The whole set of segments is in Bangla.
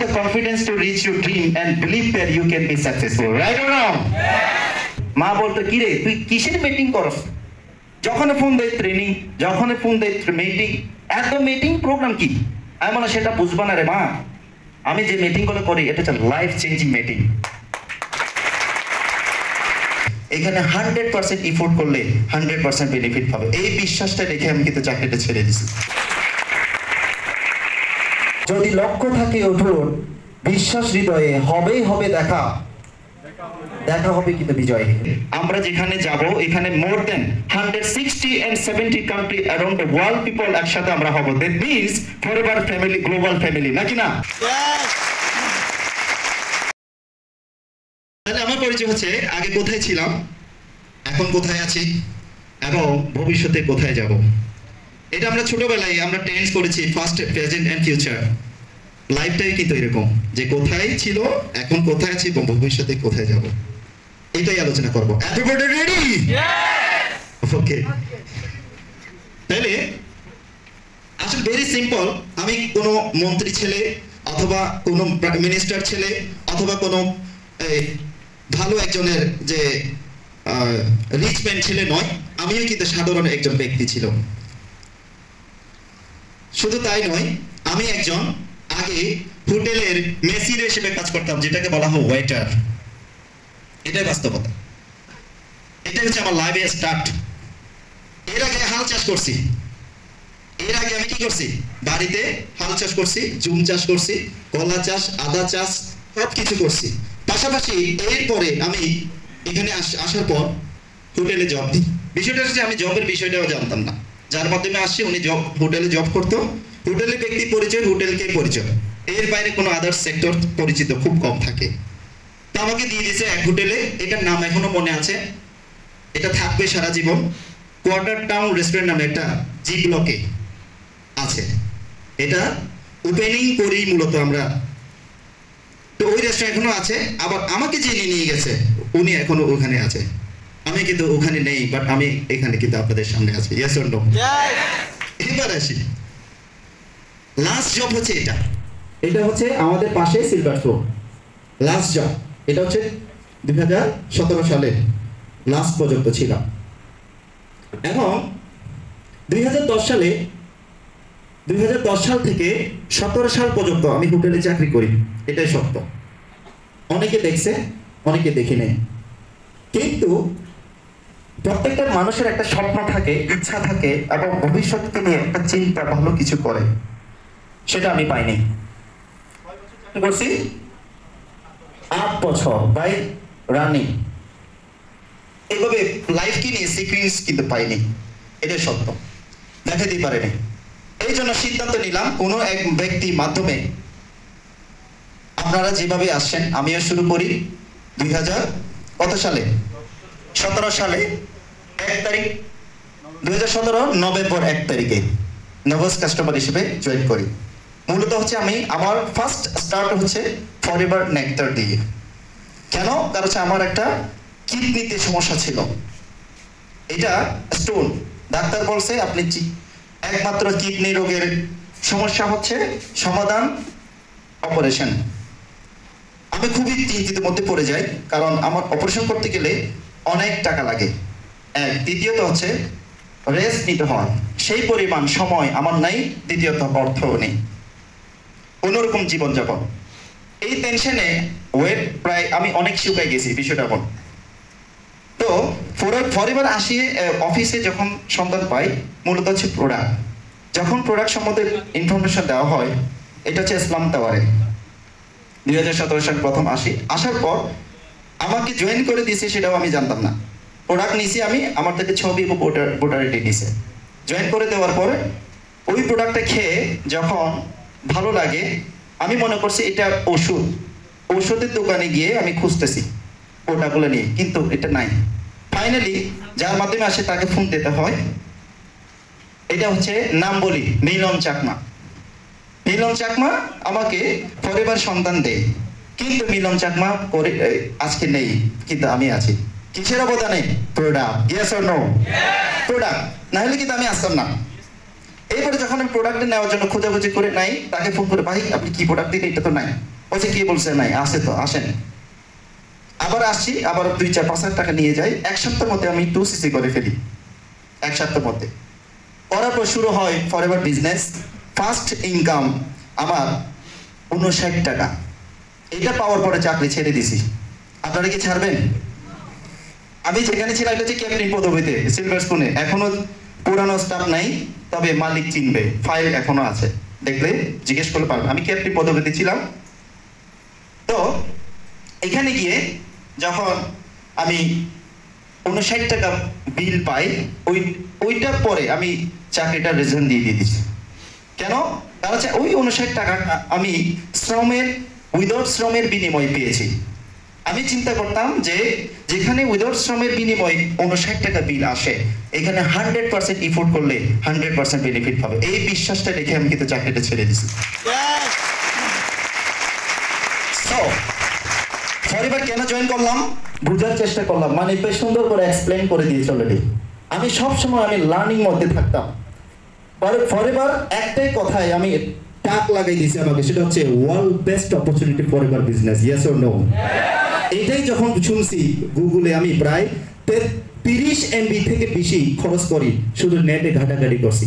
the confidence to reach your dream and believe that you can be successful. Right or wrong? মা বলতো কি রে তুই কিসের মিটিং করস, যখন ফোন দেয় ট্রেনিং, যখন ফোন দেয় মিটিং, এত মিটিং প্রোগ্রাম কি? আমি বলে সেটা বুঝবা না রে মা, আমি যে মিটিংগুলো করি এটা হচ্ছে লাইফ চেঞ্জিং মিটিং। এখানে 100% এফোর্ট করলে 100% বেনিফিট পাবে, এই বিশ্বাসটা রেখে আমি কিন্তু চাকরিটা ছেড়ে দিছি। যদি লক্ষ্য থাকে অটুট, বিশ্বাস হৃদয়ে, হবেই হবে দেখা, দেখা হবে কিন্তু বিজয়। আমরা যেখানে যাব এখানে মোর দেন 160 and 70 country around the world people একসাথে আমরা হব। That means forever family, global family, নাকি না? তাহলে আমার পরিচয় হচ্ছে আগে কোথায় ছিলাম, এখন কোথায় আছি এবং ভবিষ্যতে কোথায় যাব। এটা আমরা ছোটবেলায় আমরা টেন্স করেছি ফার্স্ট, প্রেজেন্ট এন্ড ফিউচার। লাইফটাই কিন্তু এরকম যে কোথায় ছিল, এখন কোথায় আছি এবং ভবিষ্যতে কোথায় যাব, এটাই আলোচনা করব। Everybody ready? ওকে। তাহলে আসলে ভেরি সিম্পল, আমি কোনো মন্ত্রী ছেলে অথবা কোনো মিনিস্টার ছেলে অথবা কোনো ভালো একজনের যে রিচ ম্যান ছেলে নয়, আমিও কিন্তু সাধারণ একজন ব্যক্তি ছিল। শুধু তাই নয়, আমি একজন আগে হোটেলের মেসির হিসেবে কাজ করতাম, যেটাকে বলা হয় ওয়েটার। এটাই বাস্তবতা, এটাই হচ্ছে আমার লাইফে স্টার্ট। এর আগে হাল চাষ করছি, এর আগে আমি কি করছি, বাড়িতে হাল চাষ করছি, জুম চাষ করছি, কলা চাষ, আদা চাষ, সব কিছু করছি। পাশাপাশি এরপরে আমি এখানে আসার পর হোটেলে জব দিই। বিষয়টা হচ্ছে আমি জবের বিষয়টাও জানতাম না, যার মাধ্যমে আসছি উনি জব হোটেলে জব করতো। হোটেলের ব্যক্তি পরিচয়, হোটেলকে পরিচয়, এর বাইরে কোনো আদার সেক্টর পরিচিত খুব কম থাকে। তো আমাকে দিয়ে দিয়েছে এক হোটেলে, এটার নাম এখনো মনে আছে, এটা থাকবে সারা জীবন। কোয়ার্টার টাউন রেস্টুরেন্ট নামে একটা জি ব্লকে আছে, এটা ওপেনিং করি মূলত আমরা। তো ওই রেস্টুরেন্ট এখনো আছে। আবার আমাকে যিনি নিয়ে গেছে উনি এখনো ওখানে আছে, আমি কিন্তু ওখানে নেই, বাট আমি এখানে কিন্তু আপনাদের সামনে আছি। Yes or no? এবার আসি, লাস্ট জব হচ্ছে এটা, এটা হচ্ছে আমাদের পাশে সিলভার ফ্লোর লাস্ট জব। এটা হচ্ছে 2017 সালে লাস্ট পর্যন্ত ছিলাম। এবং 2010 সাল থেকে 17 সাল পর্যন্ত আমি হোটেলে চাকরি করি, এটাই সত্য। অনেকে দেখছে, অনেকে দেখে নেই, কিন্তু প্রত্যেকটা মানুষের একটা স্বপ্ন থাকে, ইচ্ছা থাকে এবং ভবিষ্যৎকে নিয়ে একটা চিন্তা, ভালো কিছু করে। সেটা আমি পাইনি। বলছি 8 বছর বাই রানিং এভাবে লাইফকে নিয়ে সিকুয়েন্স কিন্তু পাইনি, এটাই সত্য, দেখাতেই পারেনি। এই জন্য সিদ্ধান্ত নিলাম কোনো এক ব্যক্তির মাধ্যমে আপনারা যেভাবে আসছেন আমিও শুরু করি। 2017 সালে 1 তারিখ, 2017 নভেম্বর 1 তারিখে নভোস কাস্টমার হিসেবে জয়েন করি। মূলত হচ্ছে আমি আমার ফার্স্ট স্টার্ট হচ্ছে ফরএভার নেক্টার দিয়ে। কেন? কারণ হচ্ছে আমার একটা কিডনিতে সমস্যা ছিল, এটা স্টোন। ডাক্তার বলছে আপনি একমাত্র কিডনি রোগের সমস্যা হচ্ছে সমাধান অপারেশন। আমি খুবই চিন্তিত মধ্যে পড়ে যাই, কারণ আমার অপারেশন করতে গেলে অনেক টাকা লাগে। দ্বিতীয়ত হচ্ছে রেস্ট নিতে হয়, সেই পরিমাণ সময় আমার নাই। দ্বিতীয়ত অর্থও নেই, কোনোরকম জীবনযাপন। এই টেনশনে ওয়েট প্রায় আমি অনেক শুকাই গেছি বিষয়টা। এখন তো ফরএভার আসিয়ে অফিসে যখন সন্ধান পাই, মূলত হচ্ছে প্রোডাক্ট। যখন প্রোডাক্ট সম্বন্ধে ইনফরমেশন দেওয়া হয়, এটা হচ্ছে ইসলাম টাওয়ারে 2017 সাল প্রথম আসি। আসার পর আমাকে জয়েন করে দিয়েছে সেটাও আমি জানতাম না। প্রোডাক্ট নিয়েছি আমি, আমার থেকে ছবি এবং ভোটার আইডি নিয়েছে। জয়েন করে দেওয়ার পরে ওই প্রোডাক্টটা খেয়ে যখন ভালো লাগে, আমি মনে করছি এটা ওষুধ। ওষুধের দোকানে গিয়ে আমি খুঁজতেছি প্রোডাক্টগুলো নিয়ে, কিন্তু এটা নাই। ফাইনালি যার মাধ্যমে আসে তাকে ফোন দিতে হয়। এটা হচ্ছে নাম বলি মিলন চাকমা। মিলন চাকমা আমাকে ফরএভার সন্ধান দেয়, কিন্তু মিলন চাকমা করে আজকে নেই, কিন্তু আমি আছি। কিসের অবদানে? Product. Yes or no? Product না হলে কিন্তু আমি আসতাম না। এরপরে যখন আমি প্রোডাক্ট নেওয়ার জন্য খোঁজাখুঁজি করে নাই, তাকে ফোন করে, ভাই আপনি কি প্রোডাক্ট দিন, এটা তো নাই। বলছে কি বলছে নাই, আছে তো, আসেন। আবার আসছি, আবার 2-4-5 টাকা নিয়ে যাই। 1 সপ্তাহের মধ্যে আমি 2cc করে ফেলি, 1 সপ্তাহের মধ্যে। করার পর শুরু হয় ফরএভার বিজনেস। ফার্স্ট ইনকাম আমার 59 টাকা। এটা পাওয়ার পরে চাকরি ছেড়ে দিছি। আপনারা কি ছাড়বেন? আমি যেখানে ছিলাম এটা হচ্ছে ক্যাপ্টেন পদবিতে, সিলভার স্পুনে। এখনো পুরানো স্টাফ নাই, তবে মালিক চিনবে, ফাইল এখনো আছে, দেখলে জিজ্ঞেস করলে পারবে। আমি ক্যাপ্টেন পদবিতে ছিলাম। তো এখানে গিয়ে যখন আমি 59 টাকা বিল পাই, ওইটার পরে আমি চাকরিটা রিজাইন দিয়ে দিয়েছি। কেন? কারণ হচ্ছে ওই 59 টাকা আমি উইদাউট শ্রমের বিনিময় পেয়েছি। আমি চিন্তা করতাম যে যেখানে উইদাউট শ্রমের বিনিময় 59 টাকা বিল আসে, এখানে 100% ইফোর্ট করলে 100% বেনিফিট পাবে। এই বিশ্বাসটা রেখে আমি কিন্তু চাকরিটা ছেড়ে দিয়েছি। ফরএভার কেন জয়েন করলাম বুঝার চেষ্টা করলাম, মানে সুন্দর করে এক্সপ্লেন করে দিয়েছি অলরেডি। আমি সবসময় লার্নিং মধ্যে থাকতাম। ফরএভার একটাই কথায় আমি টাক লাগাই দিয়েছি আমাকে, সেটা হচ্ছে world best opportunity forever business, yes or no. এটাই যখন শুনছি, গুগলে আমি প্রায় 30 MB থেকে বেশি খরচ করি, শুধু নেটে ঘাটাঘাটি করছি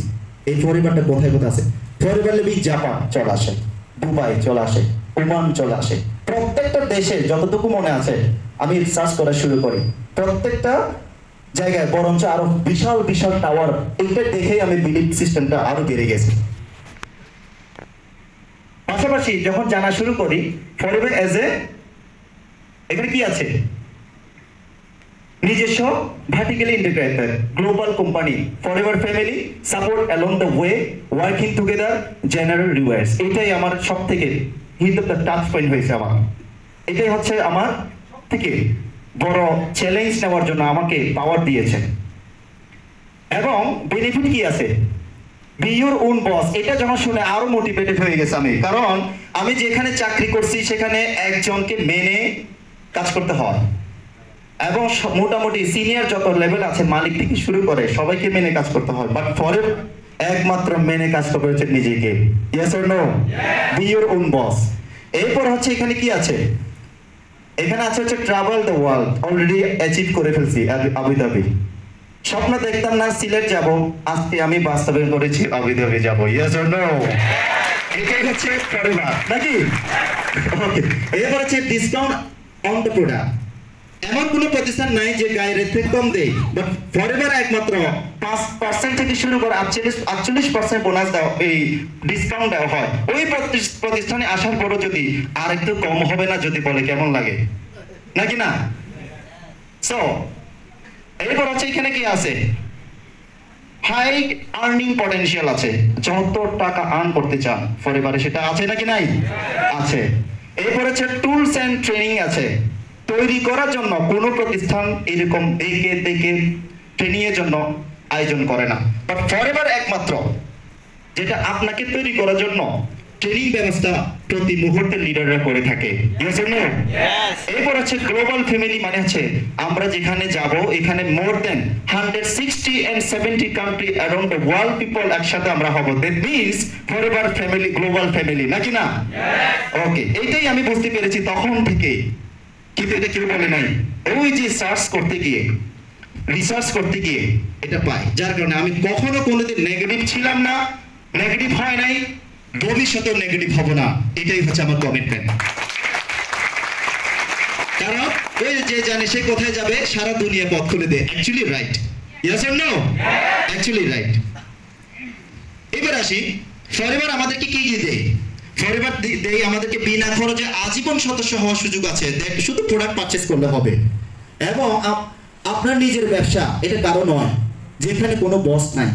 এই ফরএভারটা কোথায় কোথায় আছে। ফরএভার লেবি জাপান চলে আসে, দুবাই চলে আসে, ওমান চলে আসে, প্রত্যেকটা দেশে যতটুকু মনে আছে আমি সার্চ করা শুরু করি। প্রত্যেকটা জায়গায় বরঞ্চ আরো বিশাল বিশাল টাওয়ার, এইটা দেখেই আমি বিলিভ সিস্টেমটা আরো বেড়ে গেছে। পাশাপাশি যখন জানা শুরু করি ফরএভার এজ এ, এখানে কি আছে, নিজস্ব vertically integrated global company, forever family support along the way, working together, general rewards. এটাই আমার সব থেকে heat of the touch point হয়েছে আমার। এটাই হচ্ছে আমার থেকে বড় চ্যালেঞ্জ নেওয়ার জন্য আমাকে পাওয়ার দিয়েছে। এবং বেনিফিট কি আছে, বি ইউর ওন বস। এটা যখন শুনে আরো মোটিভেটেড হয়ে গেছে আমি, কারণ আমি যেখানে চাকরি করছি সেখানে একজনকে মেনে কাজ করতে হয়, এবং মোটামুটি সিনিয়র যত লেভেল আছে মালিক থেকে শুরু করে সবাইকে মেনে কাজ করতে হয়। বাট ফরএভার একমাত্র মেনে কাজ করতে হচ্ছে নিজেকে, yes or no, be your own boss. এরপর হচ্ছে এখানে কি আছে, এখানে আছে হচ্ছে travel the world, already achieve করে ফেলছি আবুধাবি। স্বপ্ন দেখতাম না সিলেট যাব, আজকে আমি বাস্তবায়ন করেছি আবুধাবি যাব, ইয়েস অর নো। এটাই হচ্ছে ফরএভার নাকি? ওকে, এরপর হচ্ছে ডিসকাউন্ট অন দ্য প্রোডাক্ট। এমন কোনো প্রতিষ্ঠান নাই যে গায়ে রেট থেকে কম দেয়, বাট ফরএভার একমাত্র 5% থেকে শুরু করে 48% বোনাস দেওয়া, এই ডিসকাউন্ট দেওয়া হয়। ওই প্রতিষ্ঠানে আসার পরও যদি আর একটু কম হবে না যদি বলে, কেমন লাগে নাকি না? সো এরপর হচ্ছে এখানে কি আছে, হাই আর্নিং পটেনশিয়াল আছে। যত টাকা আর্ন করতে চান ফরএভারে সেটা আছে নাকি নাই? আছে। এরপর হচ্ছে টুলস এন্ড ট্রেনিং আছে। তৈরি করার জন্য কোনো প্রতিষ্ঠান এরকম একে দেখে ট্রেনিং এর জন্য আয়োজন করে না, বাট ফরএভার একমাত্র যেটা আপনাকে তৈরি করার জন্য ট্রেনিং ব্যবস্থা প্রতি মুহূর্তে লিডাররা করে থাকে, ইয়েস অর নো? এরপর হচ্ছে গ্লোবাল ফ্যামিলি, মানে হচ্ছে আমরা যেখানে যাব এখানে মোর দেন 160 and 70 country around the world people একসাথে আমরা হব। That means forever family, global family নাকি না? ওকে, এইটাই আমি বুঝতে পেরেছি তখন থেকে, কিন্তু এটা কেউ বলে নাই। ওই যে সার্চ করতে গিয়ে, রিসার্চ করতে গিয়ে এটা পাই, যার কারণে আমি কখনো কোনোদিন নেগেটিভ ছিলাম না, নেগেটিভ হয় নাই, ভবিষ্যতেও নেগেটিভ হব না। এটাই হচ্ছে আমার কমিটমেন্ট। কারণ ওই যে জানে সে কোথায় যাবে, সারা দুনিয়া পথ খুলে দেয়। Actually right, yes or no? Actually right. এবার আসি, ফরএভার আমাদেরকে কি কি দেয়? ফরএভার দেয় আমাদেরকে বিনা খরচে আজীবন সদস্য হওয়ার সুযোগ আছে, শুধু প্রোডাক্ট পারচেজ করলে হবে। এবং আপনার নিজের ব্যবসা, এটা কারো নয়, যেখানে কোনো বস নাই,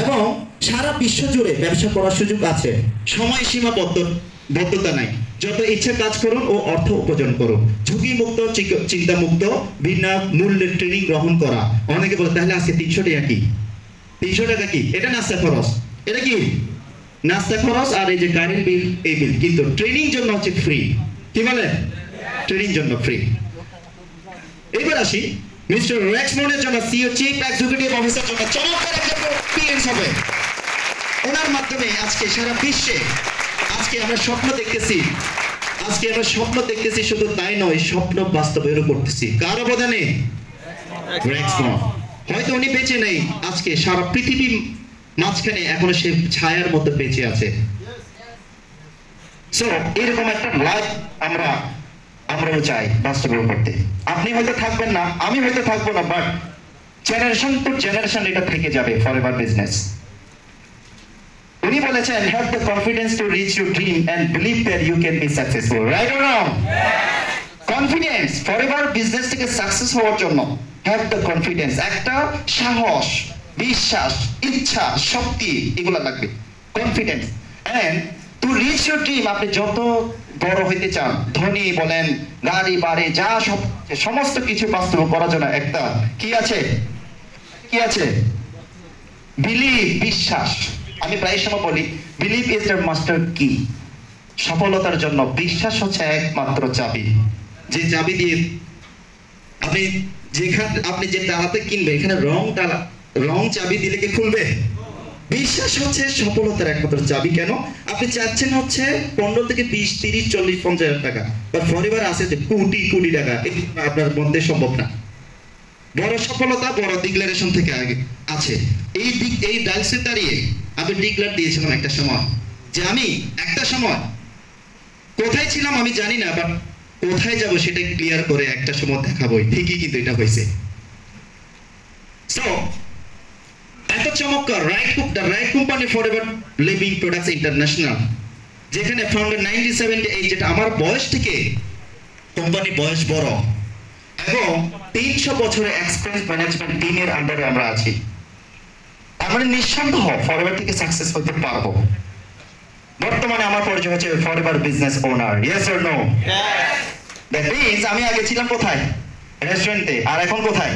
এবং সারা বিশ্ব জুড়ে ব্যবসা করার সুযোগ আছে। সময় সীমাবদ্ধতা নাই, যত ইচ্ছা কাজ করুন ও অর্থ উপার্জন করুন। ঝুঁকি মুক্ত, চিন্তা মুক্ত, বিনা মূল্যের ট্রেনিং গ্রহণ করা। অনেকে বলে তাহলে আজকে 300 টাকা কি? 300 টাকা কি? এটা নাস্তা খরচ। এটা কি নাস্তা খরচ, আর এই যে কারেন্ট বিল, এই বিল। কিন্তু ট্রেনিং জন্য হচ্ছে ফ্রি। কি বলে? ট্রেনিং জন্য ফ্রি। এবার আসি মিস্টার রেক্সমন্ডের জন্য, সিইও চিফ এক্সিকিউটিভ অফিসার জন্য চমৎকার একটা এক্সপেরিয়েন্স হবে। ওনার মাধ্যমে আজকে সারা বিশ্বে আজকে আমরা স্বপ্ন দেখতেছি আজকে আমরা স্বপ্ন দেখতেছি, শুধু তাই নয়, স্বপ্ন বাস্তবায়ন করতেছি। কার অবদানে? রেক্সমন। হয়তো উনি বেঁচে নেই আজকে, সারা পৃথিবী মাঝখানে এখনো সে ছায়ার মধ্যে বেঁচে আছে। সো এরকম একটা লাইফ আমরাও চাই বাস্তবায়ন করতে। আপনি হয়তো থাকবেন না, আমি হয়তো থাকবো না, বাট জেনারেশন টু জেনারেশন এটা থেকে যাবে ফরএভার বিজনেস। উনি বলেছেন, have the confidence to reach your dream and believe that you can be successful. Right or wrong? Confidence forever business থেকে সাকসেস হওয়ার জন্য হ্যাভ দ্য কনফিডেন্স, একটা সাহস, বিশ্বাস, ইচ্ছা, শক্তি, এগুলো লাগবে। Confidence and to reach your dream, আপনি যত বড় হইতে চান, ধনী বলেন, গাড়ি বাড়ি, যা সমস্ত কিছু বাস্তব করার জন্য একটা কি আছে? কি আছে? বিলিভ, বিশ্বাস। আমি প্রায় সময় বলি, বিলিভ ইজ দ্য মাস্টার কি। সফলতার জন্য বিশ্বাস হচ্ছে একমাত্র চাবি। যে চাবি দিয়ে আপনি যে তালাতে কিনবে, এখানে রং চাবি দিলে কি খুলবে? বিশ্বাস হচ্ছে সফলতার একমাত্র চাবি। কেন? আপনি চাচ্ছেন হচ্ছে 15 থেকে 20, 30, 40, 50 হাজার টাকা, বা ফরএভার আছে যে কোটি কোটি টাকা, আপনার মধ্যে সম্ভব না। বড় সফলতা বড় ডিক্লারেশন থেকে আগে আছে। এই ডালসে দাঁড়িয়ে আমি ডিক্লার দিয়েছিলাম একটা সময়, যে আমি একটা সময় কোথায় ছিলাম আমি জানি না, বাট কোথায় যাব সেটা ক্লিয়ার করে একটা সময় দেখাবো। ঠিকই কিন্তু এটা হয়েছে। সো এত চমৎকার the right company forever living products international, যেখানে ফাউন্ডার 1978, যেটা আমার বয়স থেকে কোম্পানি বয়স বড়, এবং 300 বছরের এক্সপেরিয়েন্স ম্যানেজমেন্ট টিমের আন্ডারে আমরা আছি। আমরা নিঃসন্দেহ ফরএভার থেকে সাকসেস হতে পারবো। বর্তমানে আমার পরিচয় হচ্ছে forever business owner. Yes or no? That means আমি আগে ছিলাম কোথায়? রেস্টুরেন্টে। আর এখন কোথায়?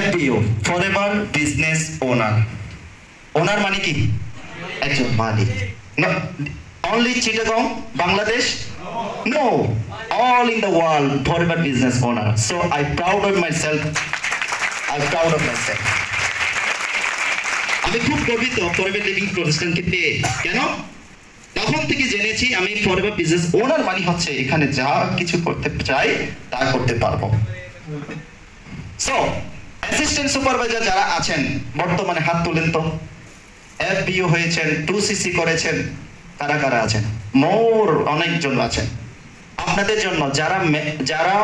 FBO, forever business owner. Owner মানে কি? একজন মালিক। Only Chittagong, Bangladesh? No, all in the world, forever business owner. So I'm proud of myself. আমি খুব গর্বিত ফরএভার লিভিং প্রতিষ্ঠানকে পেয়ে। কেন? তখন থেকে জেনেছি আমি ফরএভার বিজনেস ওনার মানে হচ্ছে এখানে যা কিছু করতে চাই তা করতে পারবো। সো অ্যাসিস্ট্যান্ট সুপারভাইজার যারা আছেন বর্তমানে হাত তুলেন তো। FBO হয়েছেন, 2CC করেছেন, কারা কারা আছেন? অনেকজন আছেন। আপনাদের জন্য যারা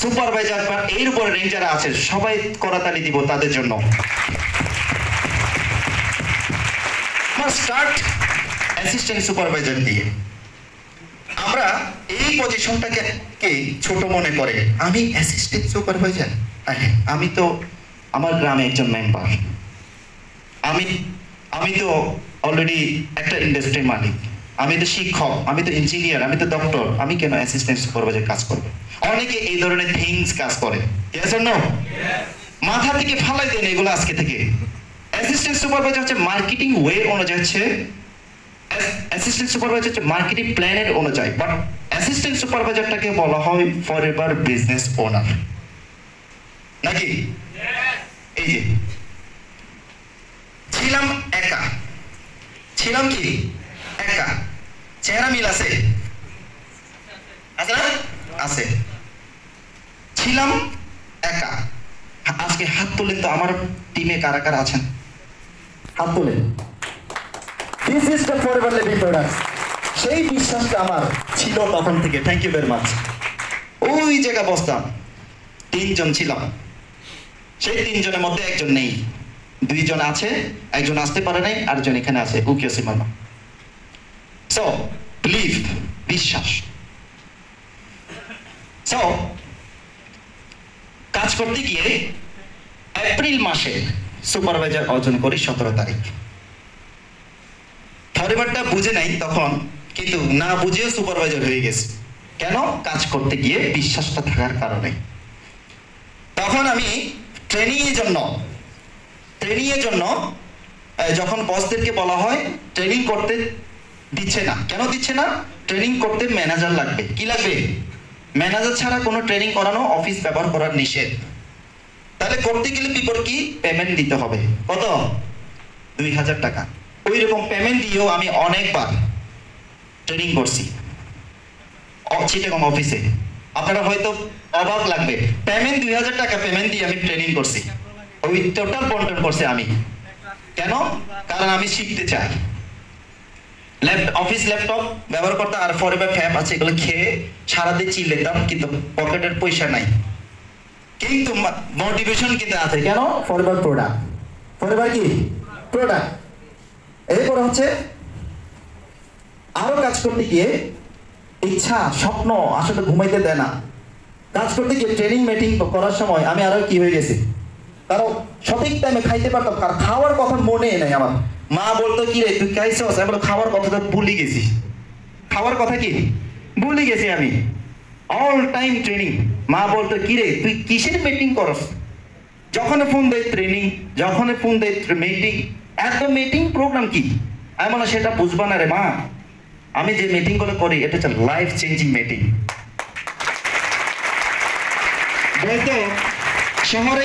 সুপারভাইজার বা এর উপরে রেঞ্জ যারা আছে, সবাই করতালি দিব তাদের জন্য। স্টার্ট অ্যাসিস্ট্যান্ট সুপারভাইজার দিয়ে। আমরা এই পজিশনটাকে ছোট মনে করে, আমি অ্যাসিস্ট্যান্ট সুপারভাইজার, আমি তো আমার গ্রামে একজন মেম্বার, আমি তো অলরেডি একটা ইন্ডাস্ট্রির মালিক, আমি তো শিক্ষক, আমি তো ইঞ্জিনিয়ার, আমি তো ডক্টর, আমি কেন অ্যাসিস্ট্যান্ট সুপারভাইজার কাজ করবো? অনেকে এই ধরনের থিংস কাজ করে। Yes or no? মাথা থেকে ফালাই দেন এগুলো আজকে থেকে। অ্যাসিস্ট্যান্ট সুপারভাইজার হচ্ছে মার্কেটিং ওয়ে অনুযায়ী, হচ্ছে অ্যাসিস্ট্যান্ট সুপারভাইজার হচ্ছে মার্কেটিং প্ল্যানের অনুযায়ী, বাট অ্যাসিস্ট্যান্ট সুপারভাইজারটাকে বলা হয় ফরএভার বিজনেস ওনার, নাকি? এই যে ছিলাম একা, ছিলাম কি একা, চেহারা মিল আছে? আছে। ছিলাম একা। আজকে হাত তুলেন তো, আমার টিমে কারা কারা আছেন? হাত তুলেন। This is the forever living products. সেই বিশ্বাসটা আমার ছিল তখন থেকে। Thank you very much. ওই জায়গা বসতাম, 3 জন ছিলাম। সেই 3 জনের মধ্যে একজন নেই, 2 জন আছে, একজন আসতে পারে নাই, আরেকজন এখানে আছে, উকিও সিমানো। সো বিলিভ, বিশ্বাস। সো কাজ করতে গিয়ে এপ্রিল মাসে সুপারভাইজার অর্জন করি 17 তারিখ। ফরএভারটা বুঝে নাই তখন, কিন্তু না বুঝেও সুপারভাইজার হয়ে গেছে। কেন? কাজ করতে গিয়ে বিশ্বাসটা থাকার কারণে। তখন আমি ট্রেনিং এর জন্য যখন বসদেরকে বলা হয় ট্রেনিং করতে দিচ্ছে না। কেন দিচ্ছে না? ট্রেনিং করতে ম্যানেজার লাগবে। কি লাগবে? ম্যানেজার ছাড়া কোনো ট্রেনিং করানো, অফিস ব্যবহার করার নিষেধ। তাহলে করতে গেলে বিপর কি পেমেন্ট দিতে হবে। কত? 2000 টাকা। ওই রকম পেমেন্ট দিয়েও আমি অনেকবার ট্রেনিং করছি চিটাগং অফিসে। আপনারা হয়তো অবাক লাগবে, পেমেন্ট 2000 টাকা পেমেন্ট দিয়ে আমি ট্রেনিং করছি, ওই টোটাল বন্টন করছি আমি। কেন? কারণ আমি শিখতে চাই। অফিস ল্যাপটপ ব্যবহার করতে আর ফরএভার ফ্যাপ আছে, এগুলো খেয়ে সারাদিন চিল্লাতাম, কিন্তু পকেটের পয়সা নাই, কিন্তু মোটিভেশন কিন্তু আছে। কেন? ফরএভার প্রোডাক্ট, ফরএভার কি প্রোডাক্ট। এরপর হচ্ছে আরো কাজ করতে গিয়ে ইচ্ছা স্বপ্ন আসলে ঘুমাইতে দেয় না। কাজ করতে গিয়ে ট্রেনিং মিটিং করার সময় আমি আরো কি হয়ে গেছি, কারণ সঠিক টাইমে খাইতে পারতাম, কারণ খাওয়ার কথা মনে নাই আমার। মা বলতো কি রে তুই খাইছস, আমি বলতো খাওয়ার কথা তো ভুলে গেছি, খাওয়ার কথা কি ভুলে গেছি আমি। All time training. মা বলতো কি রে তুই কিসের মিটিং করস, যখন ফোন দেয় ট্রেনিং, যখন ফোন দেয় মিটিং, এত মিটিং প্রোগ্রাম কি? আমি বললাম সেটা বুঝবা না রে মা, আমি যে মিটিং গুলো করি এটা হচ্ছে লাইফ চেঞ্জিং মিটিং। বলতো শহরে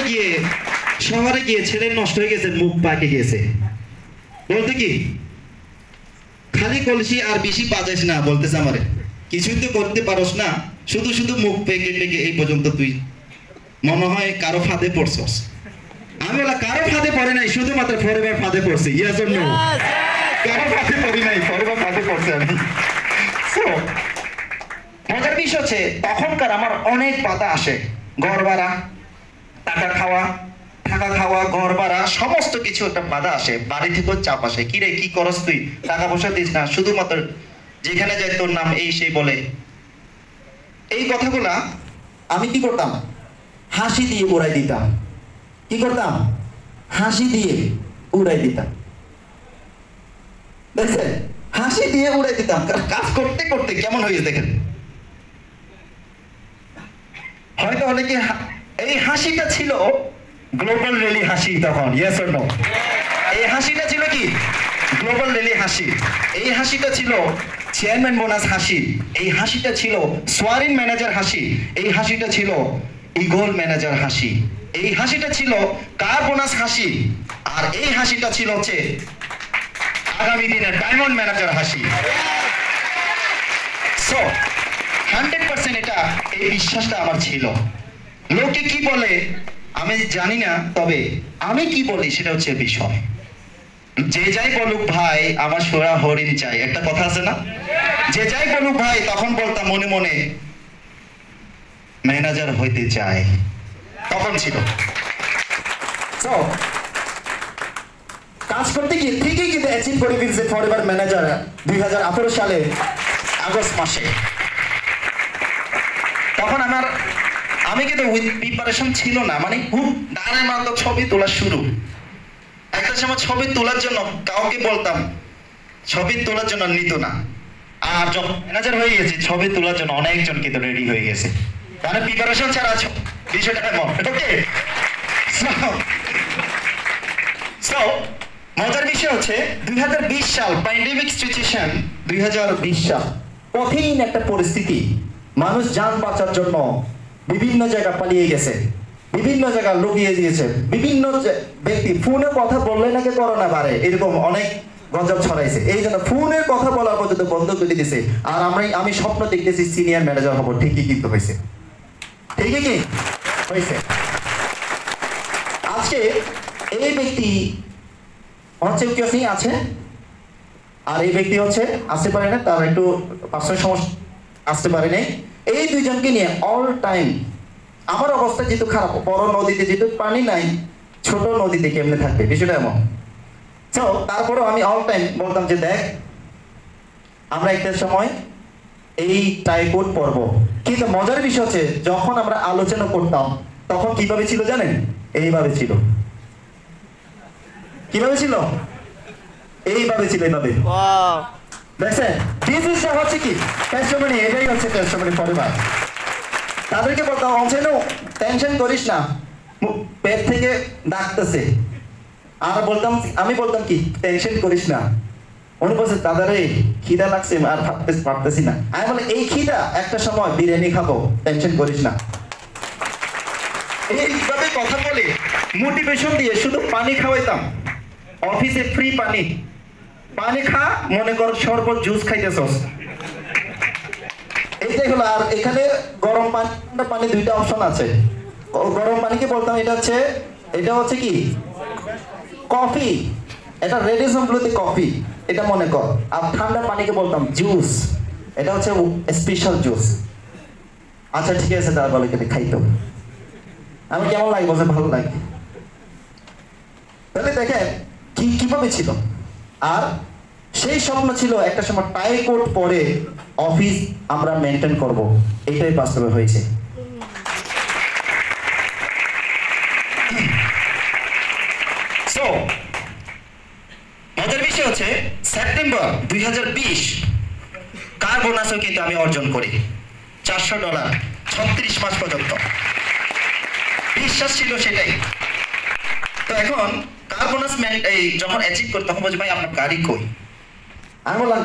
গিয়ে ছেলে নষ্ট হয়ে গেছে, মুখ পাকে গেছে, বলতে কি খালি কলসি আর বেশি বাজাইস না, বলতেছে আমারে কিছুই তো করতে পারস না, শুধু শুধু মুখ পেকে পেকে এই পর্যন্ত তুই মনে হয় কারো ফাঁদে পড়ছস। আমি বলা কারো ফাঁদে পড়ে নাই, শুধুমাত্র ফরএভার ফাঁদে পড়ছি। Yes or no? কারো ফাঁদে পড়ি নাই, ফরএভার ফাঁদে পড়ছি আমি। সো মজার বিষয় হচ্ছে তখনকার আমার অনেক বাধা আসে, ঘর ভাড়া, টাকা খাওয়া, থাকা খাওয়া, ঘর ভাড়া, সমস্ত কিছু একটা বাধা আসে, বাড়ি থেকেও চাপ আসে, কি রে কি করস তুই, টাকা পয়সা দিস না, শুধুমাত্র যেখানে যায় তোর নাম এই সেই বলে। এই কথাগুলা আমি কি করতাম, হাসি দিয়ে উড়াই দিতাম। কি করতাম? হাসি দিয়ে উড়াই দিতাম। দেখছেন, হাসি দিয়ে উড়াই দিতাম। কাজ করতে করতে কেমন হয়েছে দেখেন। হয়তো অনেকে এই হাসিটা ছিল গ্লোবাল রেলি হাসি তখন। Yes or no? এই হাসিটা ছিল কি গ্লোবাল রেলি হাসি। এই হাসিটা ছিল চেয়ারম্যান বোনাস হাসি। এই হাসিটা ছিল সোয়ারিং ম্যানেজার হাসি। এই হাসিটা ছিল ইগল ম্যানেজার হাসি। এই হাসিটা ছিল কার বোনাস হাসি। আর এই হাসিটা ছিল হচ্ছে আগামী দিনের ডায়মন্ড ম্যানেজার হাসি। সো 100% এটা এই বিশ্বাসটা আমার ছিল। লোকে কি বলে আমি জানি না, তবে আমি কি বলি সেটা হচ্ছে বিষয়। যে যাই বলুক ভাই আমার সোয়া হরিণ চাই, একটা কথা আছে না? যে যাই বলুক ভাই, তখন বলতাম মনে মনে ম্যানেজার হইতে চাই, তখন ছিল। সো কাজ করতে গিয়ে ঠিকই কিন্তু অ্যাচিভ করে ফেলছে ফরএভার ম্যানেজার 2018 সালে আগস্ট মাসে। তখন আমি কিন্তু উইথ প্রিপারেশন ছিল না, মানে খুব ডানে মাত্র ছবি তোলা শুরু। একটা সময় ছবি তোলার জন্য কাউকে বলতাম, ছবি তোলার জন্য নিত না। আর যখন ম্যানেজার হয়ে গেছে, ছবি তোলার জন্য অনেকজন কিন্তু রেডি হয়ে গেছে, মানে প্রিপারেশন ছাড়া বিষয়টা এমন। ওকে, সো মজার বিষয় হচ্ছে 2020 সাল প্যান্ডেমিক সিচুয়েশন। 2020 সাল কঠিন একটা পরিস্থিতি। মানুষ যান বাঁচার জন্য বিভিন্ন জায়গা পালিয়ে গেছে, বিভিন্ন জায়গা লুকিয়ে দিয়েছে। বিভিন্ন ব্যক্তি ফোনে কথা বললে নাকি করোনা বাড়ে, এরকম অনেক গজব ছড়াইছে। এই জন্য ফোনের কথা বলা পর্যন্ত বন্ধ করে দিয়েছে। আর আমি স্বপ্ন দেখতেছি সিনিয়র ম্যানেজার হবো। ঠিকই কিন্তু হয়েছে, ঠিকই কি হয়েছে। আজকে এই ব্যক্তি হচ্ছে কি আছে, আর এই ব্যক্তি হচ্ছে আসতে পারে না, তার একটু পার্সোনাল সমস্যা, আসতে পারে নাই। এই দুইজনকে নিয়ে অল টাইম আমার অবস্থা যেহেতু খারাপ, বড় নদীতে যেহেতু পানি নাই, ছোট নদীতে কেমনে থাকবে, বিষয়টা এমন। তো তারপরেও আমি অল টাইম বলতাম যে দেখ আমরা একটা সময় এই টাইপোড পড়বো। কিন্তু মজার বিষয় হচ্ছে যখন আমরা আলোচনা করতাম তখন কিভাবে ছিল জানেন? এইভাবে ছিল। কিভাবে ছিল? এইভাবে ছিল, এইভাবে। দেখছেন, বিজনেসটা হচ্ছে কি টেস্টিমনি, এটাই হচ্ছে টেস্টিমনি ফরএভার। তাদেরকে বলতাম অঞ্চল টেনশন করিস না, পেট থেকে ডাকতেছে। আর আমি বলতাম কি টেনশন করিস না। উনি বলছে দাদারে খিদা লাগছে আর পারতেছি না। আমি বলে এই খিদা একটা সময় বিরিয়ানি খাবো, টেনশন করিস না। এইভাবে কথা বলে মোটিভেশন দিয়ে শুধু পানি খাওয়াইতাম। অফিসে ফ্রি পানি খা, মনে কর শরবত জুস খাইতেছস, এইটাই হলো। আর এখানে গরম পানি ঠান্ডা পানি দুইটা অপশন আছে। গরম পানিকে বলতাম এটা হচ্ছে কি কফি, এটা রেডিসন ব্লুতে কফি, এটা মনে কর। আর ঠান্ডা পানিকে বলতাম জুস, এটা হচ্ছে স্পেশাল জুস। আচ্ছা ঠিক আছে, তার বলে কেটে খাইতো আমি কেমন লাগে বলছে ভালো লাগে। তাহলে দেখেন কিভাবে ছিল। আর সেই স্বপ্ন ছিল একটা সময় টাই কোট পরে অফিস আমরা মেনটেন করব, এটাই বাস্তবে হয়েছে। সো মজার বিষয় হচ্ছে সেপ্টেম্বর 2020 কার বোনাসও কিন্তু আমি অর্জন করি $400 36 মাস পর্যন্ত। বিশ্বাস ছিল সেটাই। তো এখন কার বোনাস এই যখন অ্যাচিভ করি তখন বলছি ভাই আপনার গাড়ি কই? আমি বললাম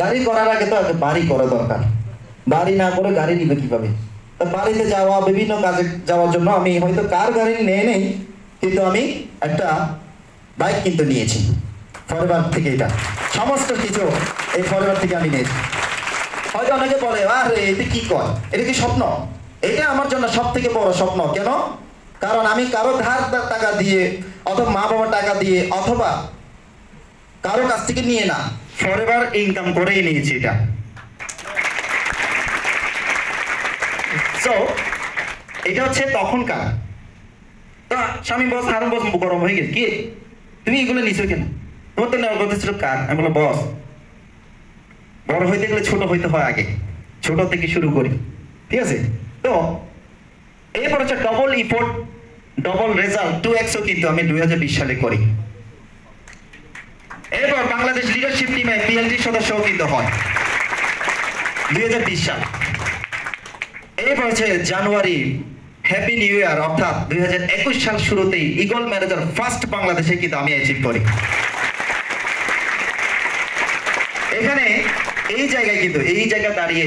গাড়ি করার আগে তো বাড়ি করা দরকার, বাড়ি না করে গাড়ি নিবে কিভাবে? তো বাড়িতে যাওয়া, বিভিন্ন কাজে যাওয়ার জন্য আমি হয়তো কার গাড়ি নেই, কিন্তু আমি একটা বাইক কিন্তু নিয়েছি ফরএভার থেকে। এটা সমস্ত কিছু এই ফরএভার থেকে আমি নিয়েছি। হয়তো অনেকে বলে আরে এটা কি কয়, এটা কি স্বপ্ন? এটা আমার জন্য সব থেকে বড় স্বপ্ন। কেন? কারণ আমি কারো ধার টাকা দিয়ে অথবা মা বাবার টাকা দিয়ে অথবা কারো কাছ থেকে নিয়ে না, ফরএভার ইনকাম করেই নিয়েছি এটা। সো এটা হচ্ছে তখনকার। তো স্বামী বস, হারুন বস গরম হয়ে গেছে, কি তুমি এগুলো নিছো কেন? তোমার তো নেওয়ার কথা ছিল কার? আমি বললাম বস, বড় হইতে গেলে ছোট হইতে হয় আগে, ছোট থেকে শুরু করি, ঠিক আছে? তো এরপর হচ্ছে ডবল ইফোর্ট ডবল রেজাল্ট 2xও কিন্তু আমি 2020 সালে করি। এরপর বাংলাদেশ লিডারশিপ টিমে পিএলজি সদস্যও কিন্তু হয় 2020 সাল। এরপর হচ্ছে জানুয়ারি হ্যাপি নিউ ইয়ার অর্থাৎ 2021 সাল শুরুতেই ইগল ম্যানেজার ফার্স্ট বাংলাদেশে কিন্তু আমি অ্যাচিভ করি। এখানে এই জায়গায় দাঁড়িয়ে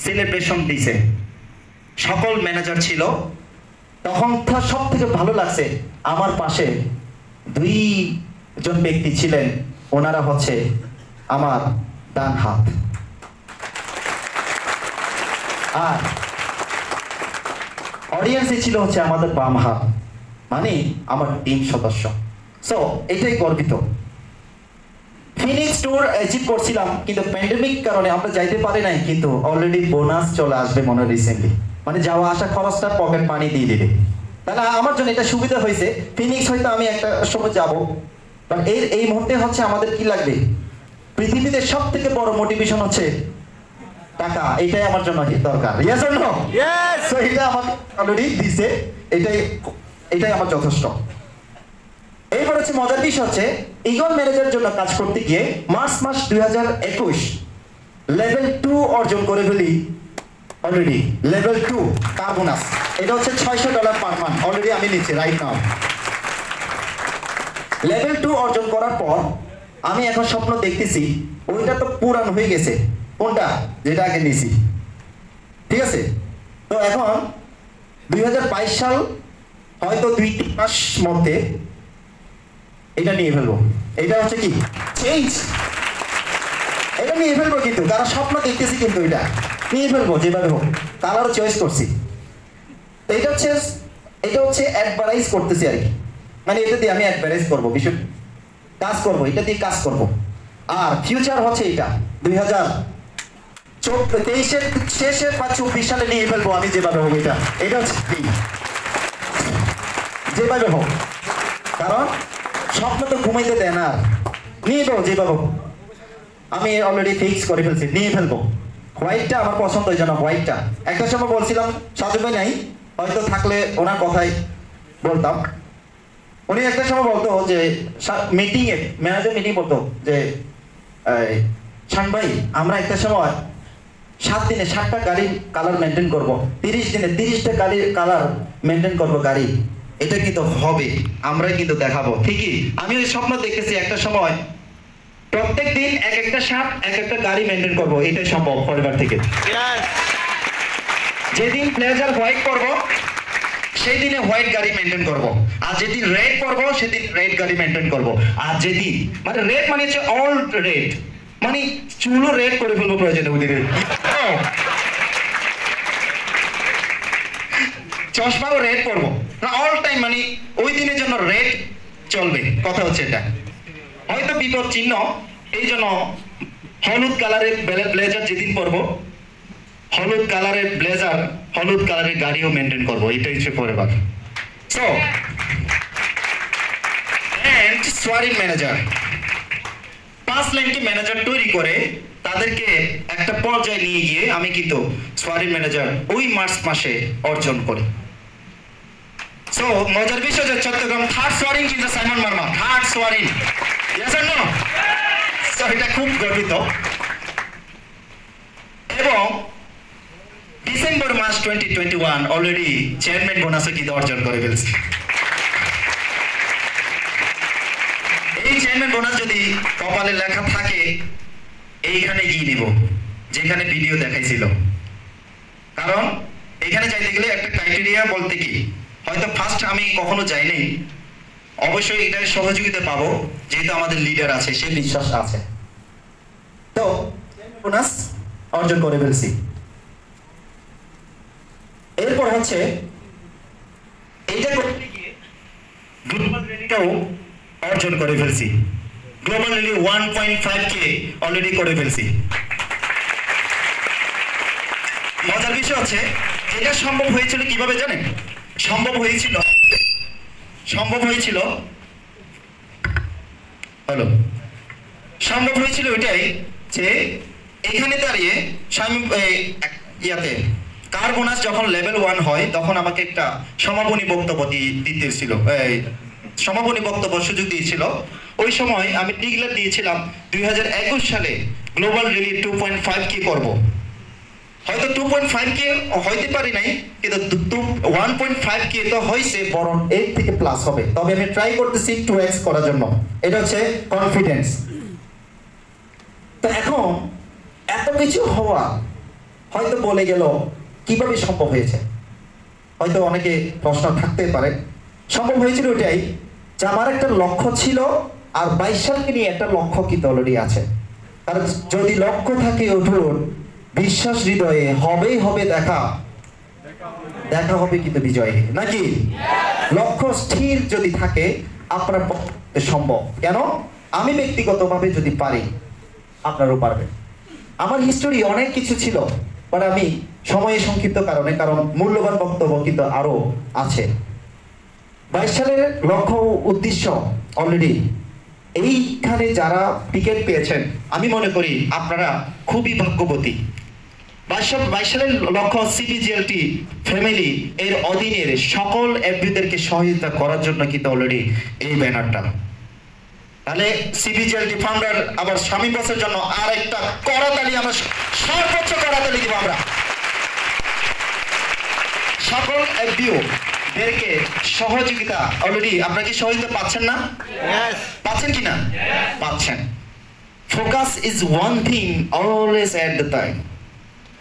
সেলিব্রেশন দিছে, সকল ম্যানেজার ছিল। তখন সব থেকে ভালো লাগছে আমার পাশে 2 জন ব্যক্তি ছিলেন, ওনারা হচ্ছে আমার ডান হাত আর অডিয়েন্সে ছিল হচ্ছে আমাদের বাম হাত, মানে আমার টিম সদস্য। সো এটাই গর্বিত। ফিনিক্স ট্যুর অ্যাচিভ করছিলাম, কিন্তু প্যান্ডেমিক কারণে আমরা যাইতে পারি নাই, কিন্তু অলরেডি বোনাস চলে আসবে মনে রিসেন্টলি, মানে যাওয়া আসা খরচটা পকেট মানি দিয়ে দিবে। তাহলে আমার জন্য এটা সুবিধা হয়েছে। ফিনিক্স হয়তো আমি একটা সময় যাব, বাট এই মুহূর্তে হচ্ছে আমাদের কি লাগবে? পৃথিবীতে সব থেকে বড় মোটিভেশন হচ্ছে টাকা। এটাই আমার জন্য দরকার। Yes or no? Yes. So এটা আমাকে অলরেডি দিছে, এটাই আমার যথেষ্ট। এইবার হচ্ছে মজার বিষয় হচ্ছে ইগল ম্যানেজারের জন্য কাজ করতে গিয়ে মার্চ মাস 2021 লেভেল 2 অর্জন করে ফেলি। অলরেডি লেভেল 2 কার বোনাস, এটা হচ্ছে $600 পার মান্থ অলরেডি আমি নিচ্ছি রাইট নাও। লেভেল 2 অর্জন করার পর আমি এখন স্বপ্ন দেখতেছি, ওইটা তো পুরান হয়ে গেছে। কোনটা? যেটা আগে নিছি, ঠিক আছে? তো এখন 2022 সাল হয়তো 2-3 মাস মধ্যে এটা নিয়ে ফেলবো। এটা হচ্ছে কি চেঞ্জ, এটা নিয়ে ফেলবো। কিন্তু তারা স্বপ্ন দেখতেছি, কিন্তু এটা নিয়ে ফেলবো যেভাবে হোক। কালারও চয়েস করছি। এটা হচ্ছে অ্যাডভার্টাইজ করতেছি আর কি, মানে এটা দিয়ে আমি অ্যাডভার্টাইজ করবো, বিষয় কাজ করবো, এটা দিয়ে কাজ করবো। আর ফিউচার হচ্ছে এটা 2023-এর শেষে বা 24 সালে নিয়ে ফেলবো আমি যেভাবে হোক। এটা হচ্ছে যেভাবে হোক, কারণ স্বপ্ন তো ঘুমাইতে দেয় না, নিয়ে যাবো যেভাবে হোক। আমি অলরেডি ফিক্স করে ফেলছি, নিয়ে ফেলবো। হোয়াইটটা আমার পছন্দ, ওই জন্য হোয়াইটটা। একটা সময় বলছিলাম সাজু ভাই নাই, হয়তো থাকলে ওনার কথাই বলতাম। উনি একটা সময় বলতো যে মিটিংয়ে, ম্যানেজার মিটিং বলতো যে শান ভাই আমরা একটা সময় 7 দিনে 7টা গাড়ির কালার মেনটেন করবো, 30 দিনে 30টা গাড়ির কালার মেনটেন করবো গাড়ি। এটা কিন্তু হবে, আমরাই কিন্তু দেখাবো। ঠিকই আমি ওই স্বপ্ন দেখেছি একটা সময় প্রত্যেক দিন একটা শার্ট একটা গাড়ি মেনটেন করবো। এটাই সম্ভব পরিবার থেকে। যেদিন ব্লেজার হোয়াইট করবো সেই দিনে হোয়াইট গাড়ি মেনটেন করবো, আর যেদিন রেড করবো সেদিন রেড গাড়ি মেনটেন করবো। আর যেদিন মানে রেড মানে হচ্ছে অল রেড, মানে চুলও রেড করে ফেলবো প্রয়োজনে ওই দিনে। চশমাও রেড পরবো না অল টাইম, মানে ওই দিনের জন্য রেড চলবে, কথা হচ্ছে এটা। হয়তো বিপদ চিহ্ন, এই জন্য হলুদ কালারের ব্লেজার যেদিন পরবো, হলুদ কালারের ব্লেজার, হলুদ কালারের গাড়িও মেনটেন করবো, এটাই হচ্ছে পরের। সো এন্ড সোয়ারিং ম্যানেজার 5 লাইনকে ম্যানেজার তৈরি করে তাদেরকে একটা পর্যায়ে নিয়ে গিয়ে আমি কিন্তু সোয়ারিং ম্যানেজার ওই মার্চ মাসে অর্জন করি। সো মজার বিষয় যে চট্টগ্রাম থার্ড সোয়ারিং কিন্তু Saimon Marma third soaring, yes or no? So এটা খুব গর্বিত। এবং ডিসেম্বর মাস 2021 অলরেডি চেয়ারম্যান বোনাসও কিন্তু অর্জন করে ফেলছে। এই চেয়ারম্যান বোনাস যদি কপালে লেখা থাকে এইখানে গিয়ে নিব, যেখানে ভিডিও দেখাইছিল। কারণ এখানে যাইতে গেলে একটা ক্রাইটেরিয়া বলতে কি, হয়তো ফার্স্ট আমি কখনো যাইনি, অবশ্যই এটার সহযোগিতা পাবো যেহেতু আমাদের লিডার আছে, সে বিশ্বাস আছে। তো বোনাস অর্জন করে ফেলছি। এরপর হচ্ছে এইটা করতে গিয়ে গ্লোবাল র্যালিটাও অর্জন করে ফেলছি। গ্লোবাল র্যালি 1.5K অলরেডি করে ফেলছি। মজার বিষয় হচ্ছে এটা সম্ভব হয়েছিল কিভাবে জানেন? সম্ভব হয়েছিল ওইটাই যে এখানে দাঁড়িয়ে ইয়াতে কার বোনাস যখন লেভেল 1 হয় তখন আমাকে একটা সমাপনী বক্তব্য দিতেছিল, সমাপনী বক্তব্য সুযোগ দিয়েছিল। ওই সময় আমি ডিক্লেয়ার দিয়েছিলাম 2021 সালে গ্লোবাল র্যালি 2.5K করব। হয়তো 2.5K হইতে পারি নাই, কিন্তু 1.5K তো হয়েছে, বরং এর থেকে প্লাস হবে। তবে আমি ট্রাই করতেছি 2x করার জন্য, এটা হচ্ছে কনফিডেন্স। তো এখন এত কিছু হওয়া হয়তো বলে গেল কিভাবে সম্ভব হয়েছে, হয়তো অনেকে প্রশ্ন থাকতে পারে। সম্ভব হয়েছিল ওইটাই যে আমার একটা লক্ষ্য ছিল, আর 22 সালকে নিয়ে একটা লক্ষ্য কিন্তু অলরেডি আছে। কারণ যদি লক্ষ্য থাকে উঠুন, বিশ্বাস হৃদয়ে হবেই হবে দেখা হবে কিন্তু বিজয়, নাকি? লক্ষ্য স্থির যদি থাকে আপনার পক্ষে সম্ভব। কেন? আমি ব্যক্তিগতভাবে যদি পারি আপনারও পারবেন। আমার হিস্টোরি অনেক কিছু ছিল, বাট আমি সময়ে সংক্ষিপ্ত কারণে, কারণ মূল্যবান বক্তব্য কিন্তু আরো আছে। 22 সালের লক্ষ্য উদ্দেশ্য অলরেডি এইখানে যারা টিকিট পেয়েছেন, আমি মনে করি আপনারা খুবই ভাগ্যবতী। 22 সালের লক্ষ্য সিবিজিএলটি ফ্যামিলি এর অধীনের সকল এফবিদেরকে সহায়তা করার জন্য কিন্তু অলরেডি এই ব্যানারটা। তাহলে সিবিজিএলটি ফাউন্ডার আবার স্বামী বসের জন্য আর একটা করতালি, আমরা সর্বোচ্চ করতালি দিব। আমরা সকল এফবিও দেরকে সহযোগিতা অলরেডি, আপনারা কি সহযোগিতা পাচ্ছেন না? পাচ্ছেন কি না? পাচ্ছেন। Focus is one thing always at the time.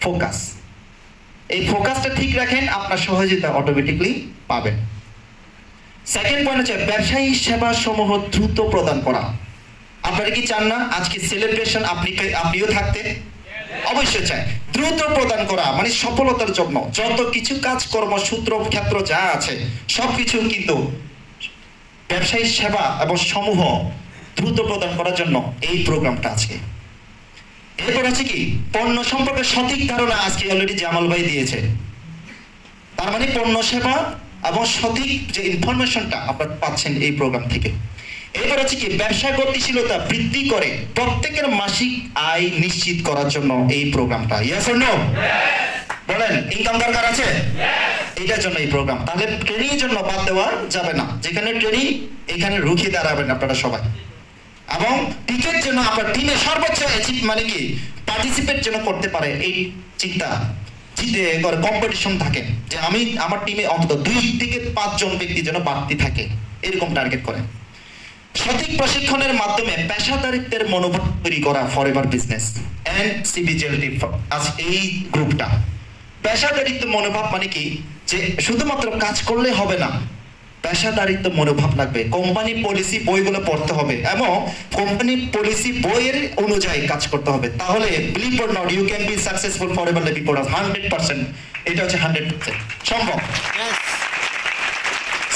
Focus, এই ফোকাসটা ঠিক রাখেন, আপনার সহযোগিতা অটোমেটিকলি পাবেন। সেকেন্ড পয়েন্ট হচ্ছে ব্যবসায়ী সেবা সমূহ দ্রুত প্রদান করা। আপনারা কি চান না আজকে সেলিব্রেশন আপনিও থাকতে? অবশ্যই চাই। দ্রুত প্রদান করা মানে সফলতার জন্য যত কিছু কাজকর্ম সূত্র ক্ষেত্র যা আছে সবকিছু কিন্তু ব্যবসায়ী সেবা এবং সমূহ দ্রুত প্রদান করার জন্য এই প্রোগ্রামটা আজকে। এরপর আছে কি পণ্য সম্পর্কে সঠিক ধারণা আজকে অলরেডি জামাল ভাই দিয়েছে। তার মানে পণ্য সেবা এবং সঠিক যে ইনফরমেশনটা আপনারা পাচ্ছেন এই প্রোগ্রাম থেকে। এরপর হচ্ছে কি ব্যবসা গতিশীলতা বৃদ্ধি করে প্রত্যেকের মাসিক আয় নিশ্চিত করার জন্য এই প্রোগ্রামটা। Yes or no? বলেন, ইনকাম দরকার আছে এটার জন্য এই প্রোগ্রাম। তাহলে ট্রেনিং এর জন্য বাদ দেওয়া যাবে না। যেখানে ট্রেনিং এখানে রুখে দাঁড়াবেন আপনারা সবাই। এবং টিকেট যেন আপনার টিমে সর্বোচ্চ অ্যাচিভ মানে কি পার্টিসিপেট যেন করতে পারে এই চিন্তা করে কম্পিটিশন থাকে যে আমি আমার টিমে অন্তত 2 থেকে 5 জন ব্যক্তি যেন বাড়তি থাকে, এরকম টার্গেট করে। সঠিক প্রশিক্ষণের মাধ্যমে পেশাদারিত্বের মনোভাব তৈরি করা ফরএভার বিজনেস এন্ড সিবিজিএলটি আজ এই গ্রুপটা। পেশাদারিত্ব মনোভাব মানে কি যে শুধুমাত্র কাজ করলে হবে না, পেশাদারিত্ব মনোভাব লাগবে, কোম্পানি পলিসি বইগুলো পড়তে হবে এবং কোম্পানি পলিসি বইয়ের অনুযায়ী কাজ করতে হবে। তাহলে believe or not you can be successful forever life before 100%। এটা হচ্ছে 100% সম্ভব।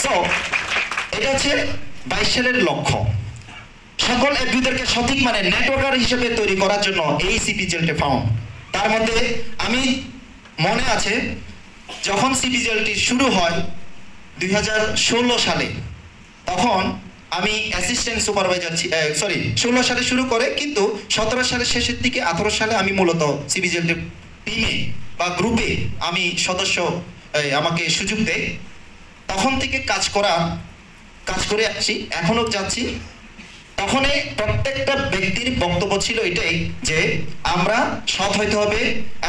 সো এটা হচ্ছে 22 সালের লক্ষ্য। সকল এফবিদেরকে সঠিক মানে নেটওয়ার্কার হিসেবে তৈরি করার জন্য এই সিপিজেলটি ফাউন্ড। তার মধ্যে আমি মনে আছে যখন সিপিজেলটি শুরু হয় 2016 সালে, তখন আমি অ্যাসিস্ট্যান্ট সুপারভাইজার 16 সালে শুরু করে, কিন্তু 17 সালের শেষের দিকে 18 সালে আমি মূলত সিপিজেলটি টিমে বা গ্রুপে আমি সদস্য আমাকে সুযোগ দেয়। তখন থেকে কাজ করে আসছি, এখনো যাচ্ছি। তখন প্রত্যেকটা ব্যক্তির বক্তব্য ছিল এটাই যে আমরা সৎ হইতে হবে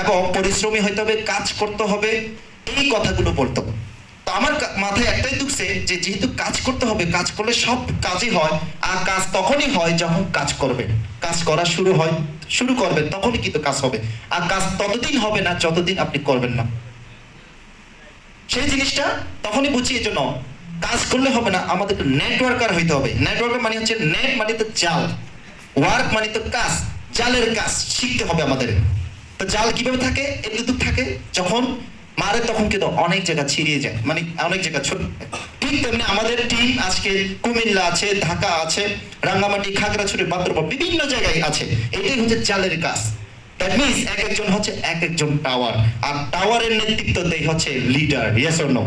এবং পরিশ্রমী হইতে হবে, কাজ করতে হবে, এই কথাগুলো বলতো। তো আমার মাথায় একটাই ঢুকছে যে যেহেতু কাজ করতে হবে, কাজ করলে সব কাজই হয়, আর কাজ তখনই হয় যখন কাজ করবেন, কাজ করা শুরু করবেন, তখনই কিন্তু কাজ হবে। আর কাজ ততদিন হবে না যতদিন আপনি করবেন না। সেই জিনিসটা তখনই বুঝি। এই জন্য কাজ করলে হবে না, আমাদের নেটওয়ার্কার হইতে হবে। নেটওয়ার্কার মানে হচ্ছে নেট মানে তো জাল, ওয়ার্ক মানে তো কাজ, জালের কাজ শিখতে হবে আমাদের। তো জাল কিভাবে থাকে? এতটুকু থাকে, যখন মারে তখন কিন্তু অনেক জায়গা ছিড়িয়ে যায়, মানে অনেক জায়গা ছোট। ঠিক তেমনি আমাদের টিম আজকে কুমিল্লা আছে, ঢাকা আছে, রাঙ্গামাটি, খাগড়াছড়ি, বান্দরবান, বিভিন্ন জায়গায় আছে। এটাই হচ্ছে জালের কাজ। দ্যাট মিন্স এক একজন হচ্ছে এক একজন টাওয়ার, আর টাওয়ারের নেতৃত্ব দেয় হচ্ছে leader. Yes or no?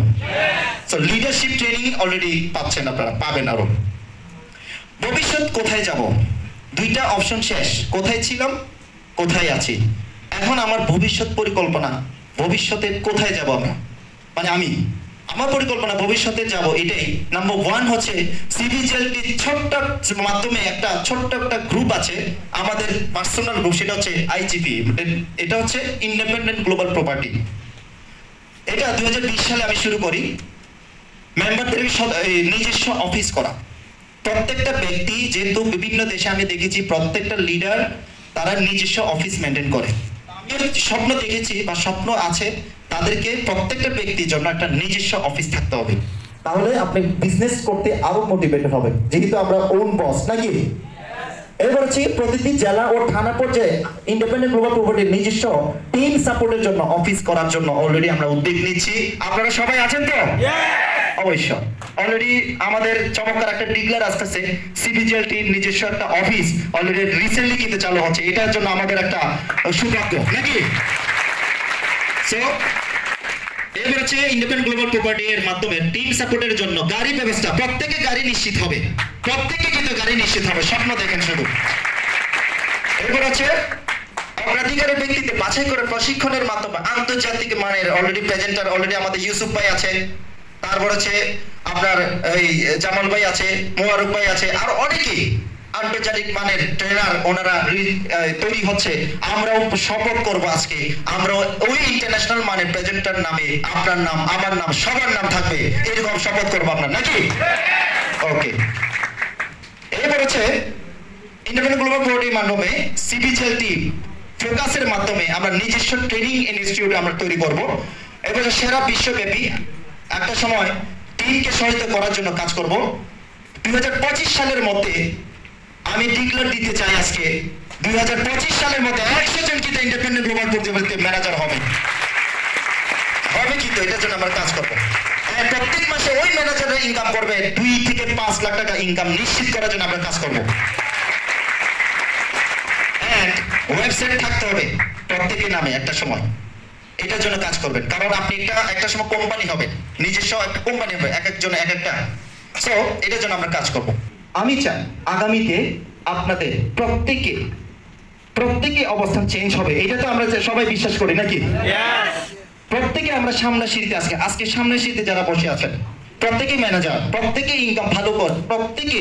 So leadership training already পাচ্ছেন আপনারা, পাবেন আরো। ভবিষ্যৎ কোথায় যাব? দুইটা অপশন শেষ, কোথায় ছিলাম, কোথায় আছি। এখন আমার ভবিষ্যৎ পরিকল্পনা, ভবিষ্যতে কোথায় যাব আমরা, মানে আমার পরিকল্পনা ভবিষ্যতে যাব এটাই। নাম্বার 1 হচ্ছে সিপিজেলটি ছোট্ট মাধ্যমে ছোট্ট একটা গ্রুপ আছে আমাদের পার্সোনাল গ্রুপ, সেটা হচ্ছে আইজিপি। এটা হচ্ছে ইন্ডিপেন্ডেন্ট গ্লোবাল প্রপার্টি। এটা 2020 সালে আমি শুরু করি। মেম্বারদের নিজস্ব অফিস করা, প্রত্যেকটা ব্যক্তি, যেহেতু বিভিন্ন দেশে আমি দেখেছি প্রত্যেকটা লিডার তারা নিজস্ব অফিস মেনটেন করে। আমি স্বপ্ন দেখেছি বা স্বপ্ন আছে তাদেরকে প্রত্যেকটা ব্যক্তির জন্য একটা নিজস্ব অফিস থাকতে হবে, তাহলে আপনি বিজনেস করতে আরো মোটিভেটেড হবে, যেহেতু আমরা ওন বস নাকি। এরপর হচ্ছে প্রতিটি জেলা ও থানা পর্যায়ে ইন্ডিপেন্ডেন্ট গ্লোবাল প্রপার্টির নিজস্ব টিম সাপোর্টের জন্য অফিস করার জন্য অলরেডি আমরা উদ্যোগ নিচ্ছি। আপনারা সবাই আছেন তো? অবশ্যই। অলরেডি আমাদের চমৎকার একটা ডিক্লেয়ার আসতেছে, সিপিজেলটি নিজস্ব একটা অফিস অলরেডি রিসেন্টলি কিন্তু চালু হচ্ছে। এটার জন্য আমাদের একটা সৌভাগ্য নাকি। সো এবার হচ্ছে ইন্ডিপেন্ডেন্ট গ্লোবাল প্রপার্টি এর মাধ্যমে টিম সাপোর্টের জন্য গাড়ি ব্যবস্থা, প্রত্যেকে গাড়ি নিশ্চিত হবে, প্রত্যেকে কিন্তু গাড়ি নিশ্চিত হবে, স্বপ্ন দেখেন শুধু। এরপর হচ্ছে অগ্রাধিকারের ভিত্তিতে বাছাই করে প্রশিক্ষণের মাধ্যমে আন্তর্জাতিক মানের অলরেডি প্রেজেন্টার অলরেডি আমাদের ইউসুফ ভাই আছে, তারপর হচ্ছে আপনার এই জামাল ভাই আছে, মোবারক ভাই আছে, আর অনেকেই আন্তর্জাতিক মানের ট্রেনার ওনারা তৈরি হচ্ছে। আমরাও শপথ করবো আজকে, আমরা ওই ইন্টারন্যাশনাল মানের প্রেজেন্টার নামে আপনার নাম, আমার নাম, সবার নাম থাকবে, এরকম শপথ করবো আপনার নাকি। ওকে, এরপর হচ্ছে ইন্ডিপেন্ডেন্ট গ্লোবাল প্রপার্টির মাধ্যমে সিপিজেলটি ফোকাসের মাধ্যমে আমরা নিজস্ব ট্রেনিং ইনস্টিটিউট আমরা তৈরি করব। এবার সারা বিশ্বব্যাপী একটা সময় টিমকে সহায়তা করার জন্য কাজ করব। 2025 সালের মধ্যে আমি ডিক্লেয়ার দিতে চাই আজকে 2025 সালের মধ্যে 100 জন কিন্তু ইন্ডিপেন্ডেন্ট গ্লোবাল প্রপার্টি ম্যানেজার হবে কিন্তু এটার জন্য আমরা কাজ করব। প্রত্যেক মাসে ওই ম্যানেজাররা ইনকাম করবে 2 থেকে 5 লাখ টাকা ইনকাম নিশ্চিত করার জন্য আমরা কাজ করব। ওয়েবসাইট থাকতে হবে প্রত্যেকের নামে একটা সময়, এটার জন্য কাজ করবেন, কারণ আপনি একটা সময় কোম্পানি হবে, নিজস্ব একটা কোম্পানি হবে, এক একজন এক একটা। সো এটার জন্য আমরা কাজ করব। আমি চাই আগামীতে আপনাদের প্রত্যেকে অবস্থান চেঞ্জ হবে, এটা তো আমরা সবাই বিশ্বাস করি নাকি। প্রত্যেকে আমরা সামনের সিঁড়িতে আজকে সামনের সিঁড়িতে যারা বসে আছেন প্রত্যেকে ম্যানেজার, প্রত্যেকে ইনকাম ভালো করে, প্রত্যেকে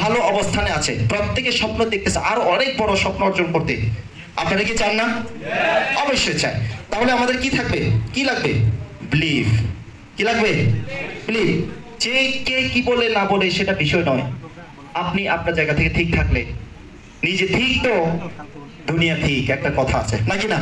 ভালো অবস্থানে আছে, প্রত্যেকে স্বপ্ন দেখতেছে আরো অনেক বড় স্বপ্ন অর্জন করতে। আপনারা কি চান না? অবশ্যই চাই। তাহলে আমাদের কি থাকবে, কি লাগবে? বিলিভ। কি লাগবে? বিলিভ। যে কে কি বলে না বলে সেটা বিষয় নয়, আপনি আপনার জায়গা থেকে ঠিক থাকলে নিজে ঠিক তো দুনিয়া ঠিক, একটা কথা আছে নাকি না।